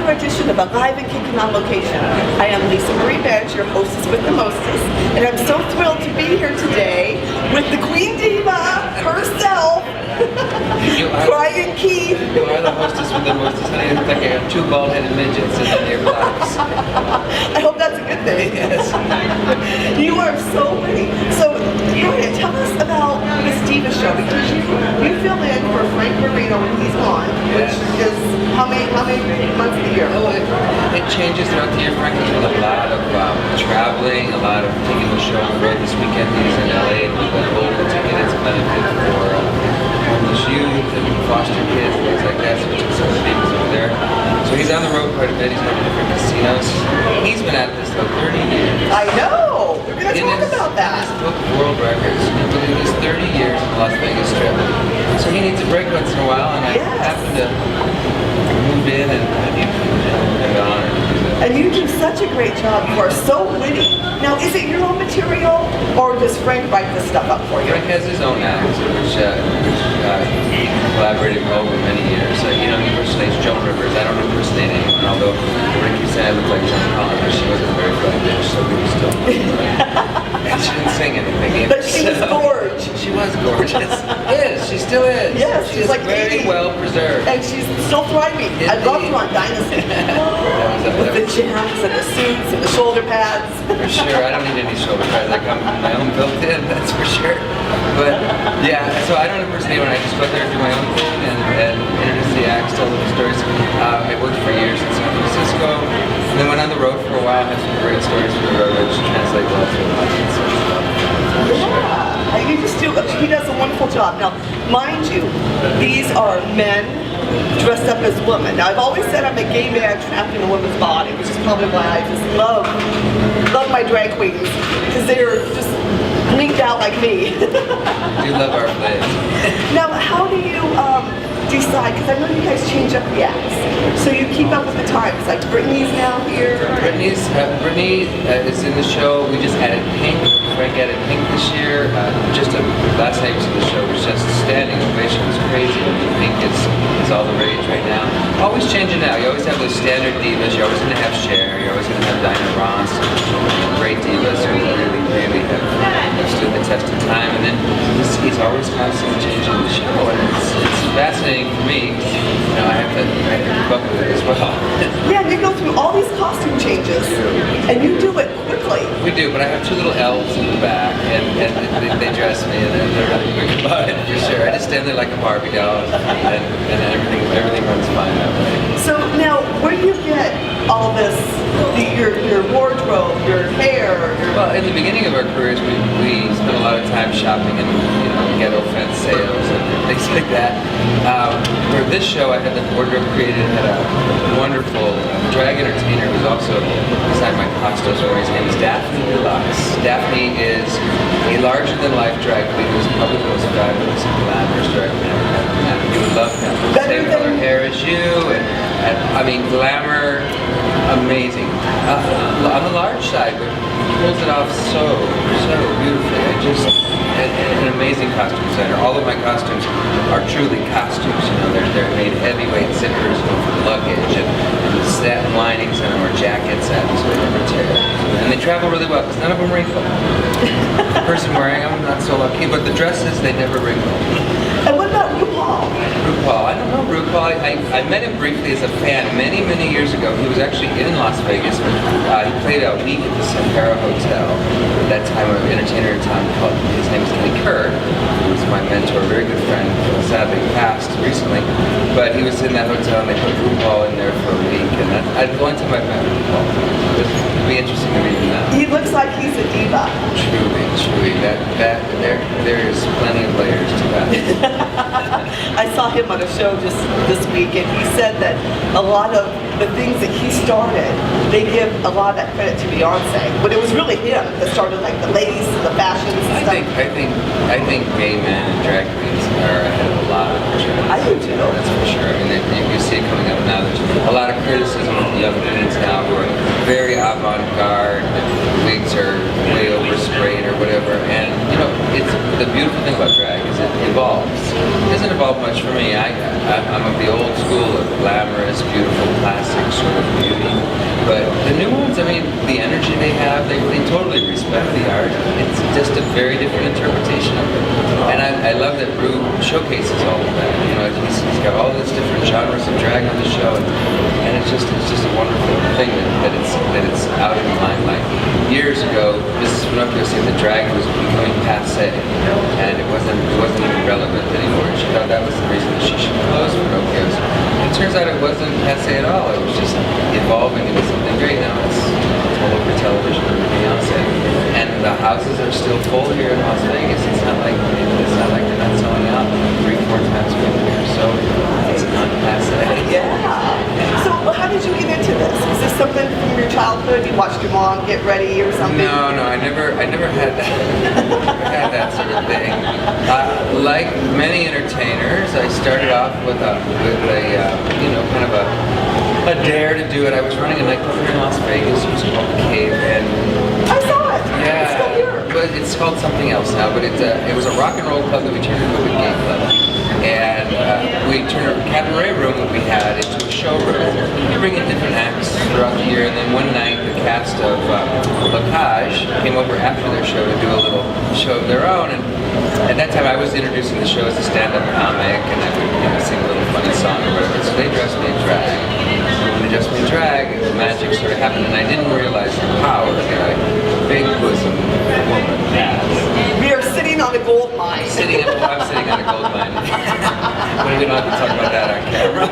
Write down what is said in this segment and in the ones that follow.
another edition of Alive and Kicking on Location. I am Lisa Marie Bench, your hostess with the mostest, and I'm so thrilled to be here today with the Queen Diva herself, Brian Keith. You are the hostess with the mostest. I think I have two bald-headed midgets in their lives. I hope that's a good thing. Yes. You are so pretty. So, Brian, tell us about this Diva show, because you fill in for Frank Marino when he's gone, which is how many months of the year? Oh, it changes throughout the year. Frank is doing a lot of traveling, a lot of taking the show on the road. This weekend he's in LA with the golden ticket. It's a benefit for homeless youth and foster kids, things like that. So we took some of the babies over there. So he's on the road quite a bit. He's going to different casinos. He's been at this though 30 years. I know. We're going to talk about that. His book of world records. He's been doing this 30 years in the Las Vegas Strip. So he needs a break once in a while, and I happen to move in and honor. And you do such a great job. You are so witty. Now, is it your own material, or does Frank write this stuff up for you? Frank has his own act, which he collaborated with over many years. He impersonates Joan Rivers. I don't impersonate anyone, although everybody keeps saying I look like Joan Collins, but she wasn't very good bitch, so we were still and she didn't sing anything either. But she was gorgeous. She was gorgeous. She still is. Yes, she's like very 80. well preserved. And she's still thriving. I love her on Dynasty. With the jams and the suits and the shoulder pads. For sure, I don't need any shoulder pads. I got my own built-in, that's for sure. But yeah, so I don't impersonate when I just go there and do my own thing and introduce the acts, tell little stories. I worked for years in San Francisco, and then went on the road for a while, had some great stories for the road, which translate well to the audience. Yeah, you just do. He does a wonderful job. Now, mind you, these are men dressed up as women. Now, I've always said I'm a gay man trapped in a woman's body, which is probably why I just love my drag queens, because they're just blinked out like me. We love our plays. Now, how do you decide? Because I know you guys change up the acts, so you keep up with the times. Like Brittany's now here. Brittany is in the show. We just added Pink. Frank added Pink this year. Last night to the show was just standing ovation. It was crazy. Pink is all the rage right now. Always changing now. You always have those standard divas. You're always going to have Cher. You're always going to have Diana Ross. Great divas who really have stood the test of time. And then he's always constantly changing the show, and it's fascinating for me. I have to keep up with it as well. Yeah, and you go through all these costume changes, and you do it quickly. We do, but I have two little elves in the back, and they dress me, and they're really quick about it for sure. I just stand there like a Barbie doll, and everything runs fine that way. So now, where do you get all this? Your wardrobe, your hair. Well, in the beginning of our careers, we spent a lot of time shopping in ghetto fence sales and things like that. For this show, I had the wardrobe created. Had a wonderful drag entertainer who's also designed my costumes for. His name is Daphne Deluxe. Daphne is a larger-than-life drag queen who's probably the most fabulous and glamorous drag queen I've ever met. You would love her. Same color hair as you, and I mean, glamour, amazing. On the large side, but pulls it off so beautifully. An amazing costume designer. All of my costumes are truly costumes. They're made heavyweight zippers with luggage and satin linings in them, or jackets that never tear. And they travel really well because none of them wrinkle. The person wearing them, not so lucky, but the dresses, they never wrinkle. And what about RuPaul? RuPaul, I don't know RuPaul. I met him briefly as a fan many years ago. He was actually in Las Vegas. He played a week at the Sahara Hotel. At that time, an entertainer in town called, his name is Kenny Kerr, who was my mentor, a very good friend, sadly passed recently. But he was in that hotel, and they put RuPaul in there for a week. And I'd go into my met RuPaul. It would be interesting to meet him now. He looks like he's a diva. Truly. There is plenty of layers to that. I saw him on a show just this week, and he said that a lot of the things that he started, they give a lot of that credit to Beyonce, but it was really him that started like the lace and the fashions and stuff. I think gay men and drag queens are ahead of a lot of trends. I do too. That's for sure. I mean, you see it coming up now. There's a lot of criticism of the young queens now who are very avant-garde. Wigs are way oversprayed or whatever, and it's the beautiful thing about drag is it evolves. It doesn't evolve much for me. I'm of the old school of glamorous, beautiful, classic sort of beauty. But the new ones, I mean, the energy they have, they totally respect the art. It's just a very different interpretation of it. And I love that Rue showcases all of that. You know, he's got all these different genres of drag on the show, and it's just a wonderful thing that it's out in the limelight. Years ago, Mrs. Pinocchio said that drag was becoming passé, and it wasn't even relevant anymore. She thought that was the reason that she should close Pinocchio's. And it turns out it wasn't passé at all. It was just evolving into something great. Now it's all over television and everything else, and the houses are still full here in Las Vegas. It's not like they're not selling out 3-4 times a year. So it's not passé. Yeah. So how did you get into this? Is this something from your childhood? You watched your mom get ready or something? No, I never had that. Never had that sort of thing. Like many entertainers, I started off with a kind of a dare to do it. I was running a nightclub here in Las Vegas. It was called The Cave, and I saw it. yeah, It's still here. but it's called something else now. But it was a rock and roll club that we turned into a gay club, and we turned a cabaret room that we had into a showroom. We bring in different acts throughout the year, and then one night the cast of Lacage came over after their show to do a little show of their own. And at that time, I was introducing the show as a stand-up comic, and I would sing a little funny song or whatever. So they dressed me in drag. When they dressed me in drag, magic sort of happened, and I didn't realize the power that a big bosom woman has. We are sitting on a gold mine. I'm sitting on a gold mine. But we don't have to talk about that on camera.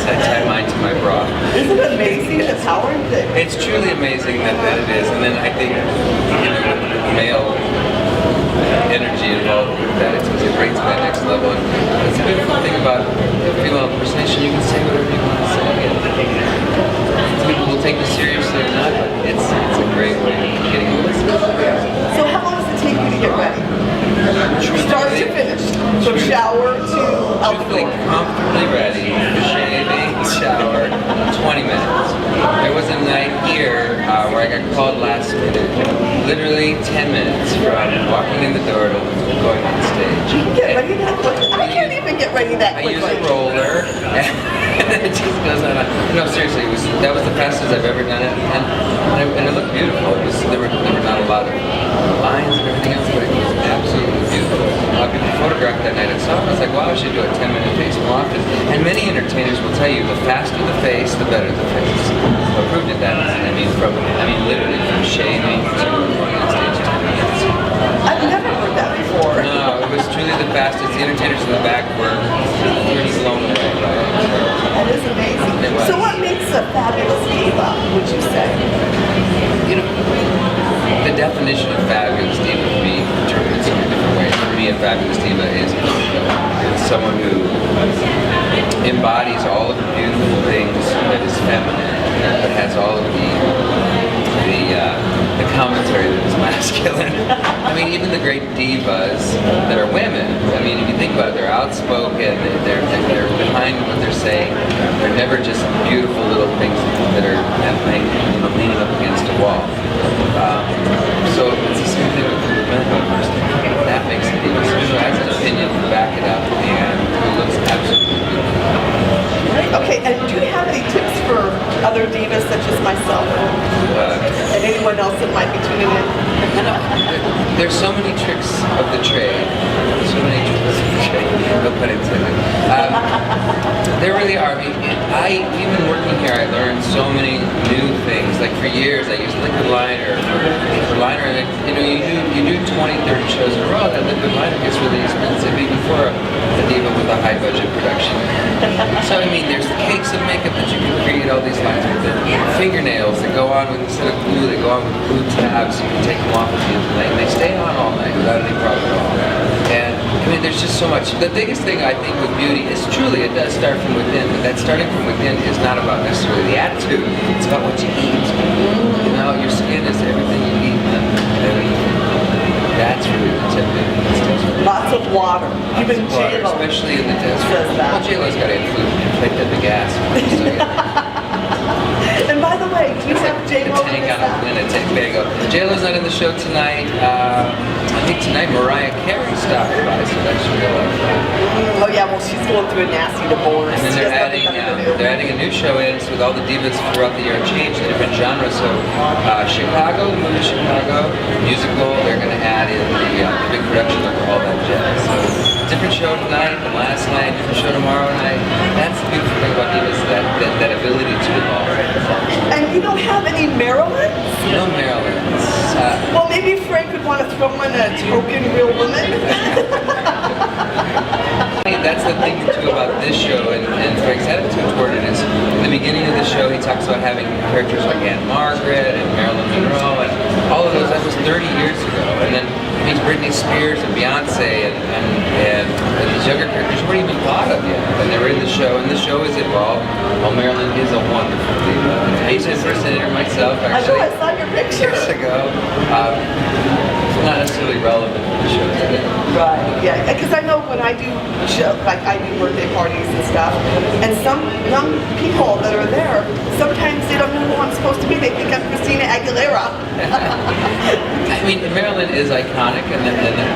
So I tie mine to my bra. Isn't it amazing the power of it? It's truly amazing that it is. And then I think, with the male energy involved with that, it brings it to that next level. And it's a beautiful thing about female impersonation. You can say whatever you want to say. And people will take you seriously or not, but it's a great way of getting a listen. So how long does it take you to get ready? Start to finish. From shower to out the Truthfully, door. comfortably ready, shaving, shower, 20 minutes. There was a night here where I got called last minute, literally 10 minutes from walking in the door to going on stage. You can get ready that quickly. I can't even get ready that I quickly. use a roller, and it just goes on. No, seriously, that was the fastest I've ever done it, and it looked beautiful. There were not a lot of lines and everything else, but it was absolutely beautiful. People photographed that night. I saw it, I was like, wow, I should do a 10-minute face more often. And many entertainers will tell you, the faster the face, the better the face. What proved it that? I mean, literally from shaving to going on stage 10 minutes. I've never heard that before. No, it was truly the fastest. The entertainers in the back were pretty blown away by it. That is amazing. It was. So what makes a fabulous diva, would you say? The definition of fabulous diva can be interpreted in so many different ways. For me, a fabulous diva is someone who embodies all of the beautiful things that is feminine, but has all of the commentary that is masculine. I mean, even the great divas that are women, I mean, if you think about it, they're outspoken, they're behind what they're saying, they're never just beautiful little things that are leaning up against a wall. So it's the same thing with men, of course. That makes a diva. So who has an opinion to back it up and who looks absolutely beautiful. Okay, and do you have any tips for other divas such as myself and anyone else that might be tuning in? There's so many tricks of the trade. So many tricks of the trade. No pun intended. There really are. Even working here, I learned so many new things. Like for years, I used liquid liner for liner. And you do 20, 30 shows in a row. That liquid liner gets really expensive, even for a diva with a high budget production. So I mean, there's cakes of makeup that you can create all these lines with. Fingernails that go on with, instead of glue, they go on with glue tabs. You can take them off at the end of the night, and they stay on all night without any problem at all. And I mean, there's just so much. The biggest thing I think with beauty is truly it does start from within, but that starting from within is not about necessarily the attitude. It's about what you eat. You know, your skin is everything you eat, and that's really the tip. Lots of water. Even Water, J-Lo especially in the desert. says that. Well, J-Lo's got to inflate the gas. And by the way, do you have J-Lo The tank in on a tank. There you go. J-Lo's not in the show tonight. I think tonight Mariah Carey stopped by, so that should be a lot of fun. Oh yeah, well she's going through a nasty divorce. And then She they're has nothing adding better to do. they're adding a new show in so with all the divas throughout the year and change the different genres. So Chicago, the movie Chicago, musical, they're going to add in the big production of All That Jazz. So different show tonight and last night, different show tomorrow night. That's the beautiful thing about divas, that ability to evolve. And you don't have any Marylands? No Marylands. Well, maybe Frank would want to throw in a token real woman. That's the thing too about this show, and Frank's attitude toward it is, in the beginning of the show, he talks about having characters like Aunt Margaret and Marilyn Monroe, and all of those. That was 30 years ago, and then meets Britney Spears and Beyonce, and these younger characters weren't even thought of yet, and they were in the show, and the show has evolved. Well, Marilyn is a wonderful diva. I used to impersonate her myself, actually. I saw your picture. Years ago. It's not necessarily relevant to the show today. Right, yeah, because I know when I do show, like I do birthday parties and stuff, and some young people that are there, sometimes they don't know who I'm supposed to be. They think I'm Christina Aguilera. I mean, Marilyn is iconic, and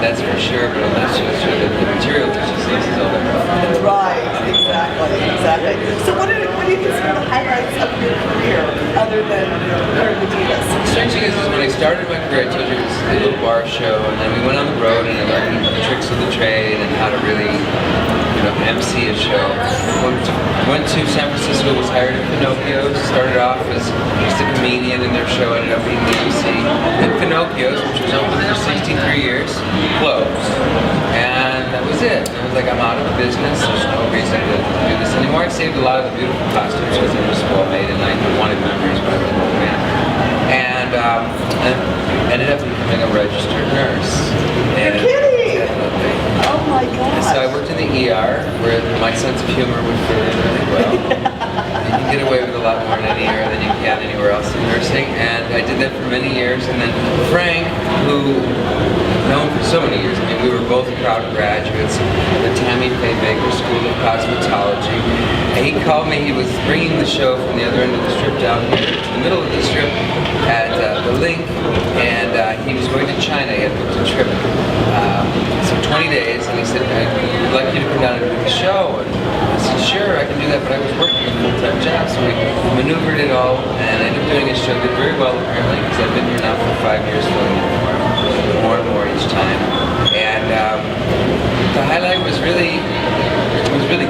that's for sure, but I'm not so sure that the material that she sings is all that relevant. Right, exactly. So what do you consider the highlights of your career, other than the divas? The strange thing is when I started my career, I told you it was a little bar show, and then we went on the road and I learned the tricks of the trade and how to really, MC a show. Went to San Francisco, was hired at Pinocchio's, started off as just a comedian in their show, ended up being the MC. Then Pinocchio's, which was open for 63 years, closed. And that was it. And I was like, I'm out of the business, there's no reason to do this anymore. I saved a lot of the beautiful costumes because they were well made and I wanted memories when I was an old man. And ended up becoming a registered nurse. You're kidding! Definitely. Oh my God. So I worked in the ER where my sense of humor would fit in really well. You can get away with a lot more in an ER than you can anywhere else in nursing. And I did that for many years. And then Frank, who known for so many years, I mean, we were both proud graduates of the Tammy Faye Baker School of Cosmetology. And he called me, he was bringing the show from the other end of the strip down here to the middle of the strip at the Link, and he was going to China. He had booked a trip, so 20 days, and he said, I'd like you to come down and do the show. And I said, sure, I can do that, but I was working a full-time job, so we maneuvered it all, and I ended up doing his show. Did very well, apparently, because I've been here now for 5 years, filling in more and more each time. And the highlight was really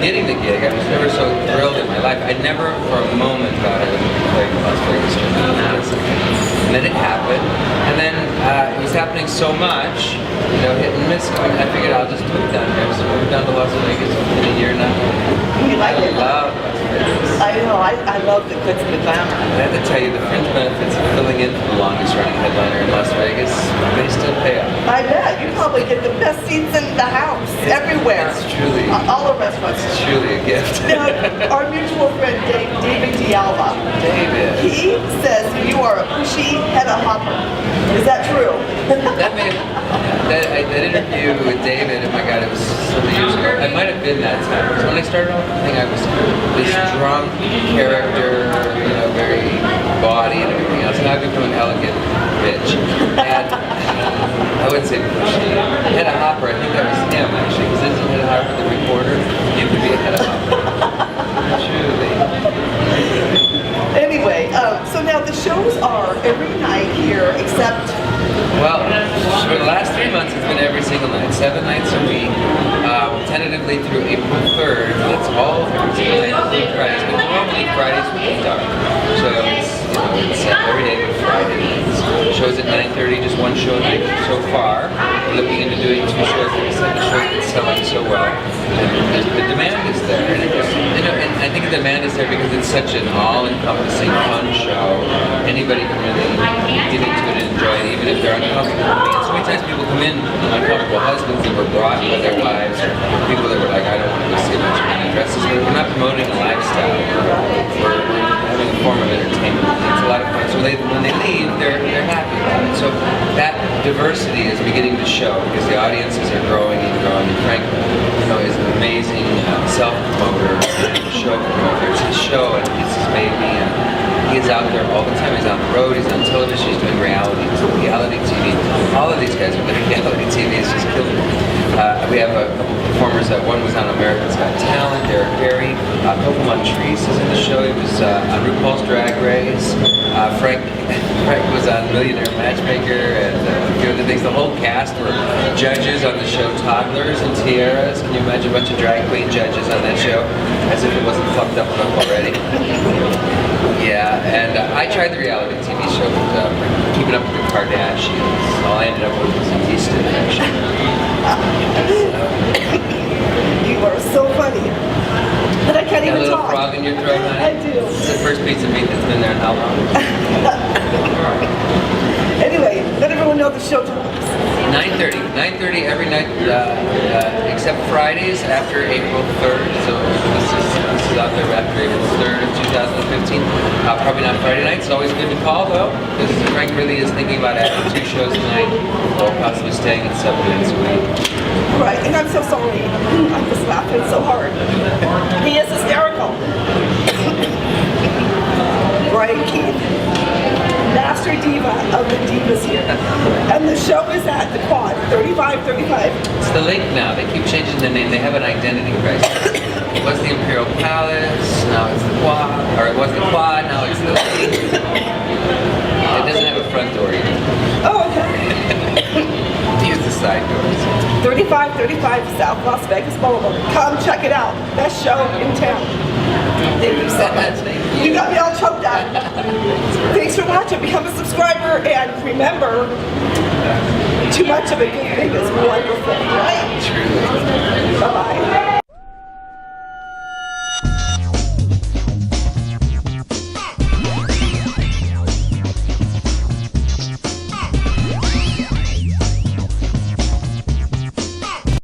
getting the gig. I was never so thrilled in my life. I never for a moment thought I would be playing the Las Vegas Strip. And then it happened. And then it was happening so much, hit and miss. I figured I'll just move down here. So moved down to Las Vegas in a year now. You like it? I love Las Vegas. I know, I love the glitz and the glamour. I have to tell you, the fringe benefits of filling in for the longest running headliner in Las Vegas, they still pay off. I bet. You probably get the best seats in the house, everywhere. It's truly, all the restaurants. It's truly a gift. Now, our mutual friend David D'Alba. David. He says you are a pushy head of hopper. Is that true? That interview with David, oh my God, it was so many years ago. I might have been that time. Because when I started off, I think I was this drunk character, very bawdy and everything else. And I've become an elegant bitch. And I wouldn't say pushy. Head of hopper, I think that was him actually. Because isn't head of hopper the reporter? You could be a head of hopper. Truly. Anyway, so now the shows are every night here except... Well, for the last 3 months it's been every single night, 7 nights a week, tentatively through April 3rd. That's all every single night, including Fridays, but normally Fridays will be dark. So it's every day but Friday nights. Shows at 9:30, just one show a night so far. We're looking into doing 2 shows, like I said, the show that's selling so well. And the demand is there, and and I think the demand is there because it's such an all-encompassing, fun show. Anybody can really get into it and enjoy it, even if they're uncomfortable. I mean, so many times people come in uncomfortable husbands that were brought by their wives, or people that were like, I don't want to go see a bunch of men in dresses. But we're not promoting a lifestyle. We're having a form of entertainment. It's a lot of fun. So when they leave, they're happy about it. So that diversity is beginning to show because the audiences are growing and growing. And Frank, is an amazing self-promoter and show promoter. It's his show and it's his baby. And He is out there all the time. He's on the road. He's on television. He's doing reality TV. All of these guys are doing reality TV. It's just killing me. We have a couple performers. One was on America's Got Talent. Derek Barry. Pokemon Trees is in the show. He was on RuPaul's Drag Race. Frank was on Millionaire Matchmaker and a few other things. The whole cast were judges on the show Toddlers and Tiaras. Can you imagine a bunch of drag queen judges on that show? As if it wasn't fucked up enough already. Yeah, and I tried the reality TV show, Keeping Up with the Kardashians. All I ended up with was a yeast infection. You are so funny. But I can't Got a even little talk. frog in your throat, honey? I do. It's the first piece of meat that's been there in how long? Anyway, let everyone know the show times. 9:30. 9:30 every night, except Fridays after April 3rd. So this is out there after April 3rd of 2015. Probably not Friday night. It's always good to call though, because Frank really is thinking about adding 2 shows a night, or possibly staying at 7 nights a week. Right, and I'm so sorry. I'm just laughing so hard. He is hysterical. Right, Keith? Master Diva of the Divas here. And the show is at the Quad, 3535. It's the Lake now. They keep changing the name. They have an identity crisis. It was the Imperial Palace, now it's the Quad, or it was the Quad, now it's the Lake. It doesn't have a front door either. Oh, okay. Use the side doors. 3535 South Las Vegas Boulevard. Come check it out. Best show in town. Thank you so much. You got me all choked up. Thanks for watching. Become a subscriber, and remember, too much of a good thing is wonderful, right? Truly. Bye-bye.